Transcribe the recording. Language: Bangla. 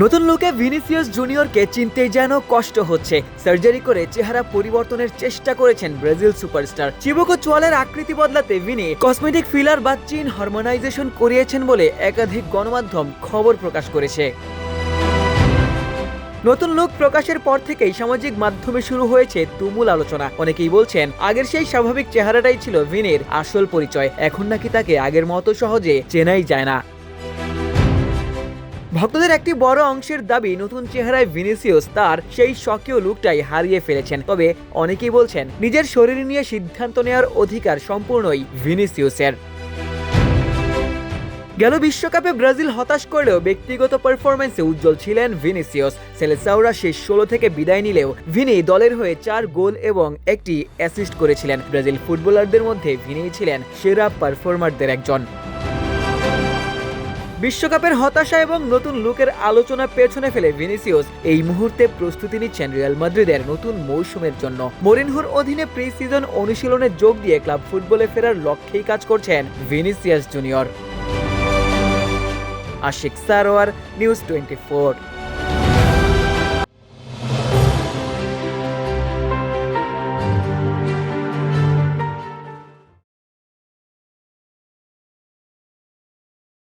নতুন লুকে ভিনিসিয়াস জুনিয়রকে চিনতেই যেন কষ্ট হচ্ছে। সার্জারি করে চেহারা পরিবর্তনের চেষ্টা করেছেন ব্রাজিল সুপারস্টার। চিবুকো চোয়ালের আকৃতি বদলাতে ভিনি কসমেটিক ফিলার বা চিন হরমোনাইজেশন করিয়েছেন বলে একাধিক গণমাধ্যম খবর প্রকাশ করেছে। নতুন লুক প্রকাশের পর থেকেই সামাজিক মাধ্যমে শুরু হয়েছে তুমুল আলোচনা। অনেকেই বলছেন আগের সেই স্বাভাবিক চেহারাটাই ছিল ভিনির আসল পরিচয়, এখন নাকি তাকে আগের মতো সহজে চেনাই যায় না। ভক্তদের একটি বড় অংশের দাবি নতুন চেহারায় ভিনিসিয়াস তার সেই স্বকীয় লুকটাই হারিয়ে ফেলেছেন। তবে অনেকেই বলছেন নিজের শরীর নিয়ে সিদ্ধান্ত নেওয়ার অধিকার সম্পূর্ণই ভিনিসিয়াসের। গেল বিশ্বকাপে ব্রাজিল হতাশ করলেও ব্যক্তিগত পারফরম্যান্সে উজ্জ্বল ছিলেন ভিনিসিয়াস। সেলেসাওরা শেষ 16 থেকে বিদায় নিলেও ভিনি দলের হয়ে 4 গোল এবং একটি অ্যাসিস্ট করেছিলেন। ব্রাজিল ফুটবলারদের মধ্যে ভিনি ছিলেন সেরা পারফর্মারদের একজন। বিশ্বকাপের হতাশা এবং নতুন লুকের আলোচনা পেছনে ফেলে ভিনিসিয়াস এই মুহূর্তে প্রস্তুতি নিচ্ছেন রিয়াল মাদ্রিদের নতুন মৌসুমের জন্য। মরিনহোর অধীনে প্রি সিজন অনুশীলনে যোগ দিয়ে ক্লাব ফুটবলে ফেরার লক্ষ্যেই কাজ করছেন Vinicius Junior. Ashiq Sarwar, news 24।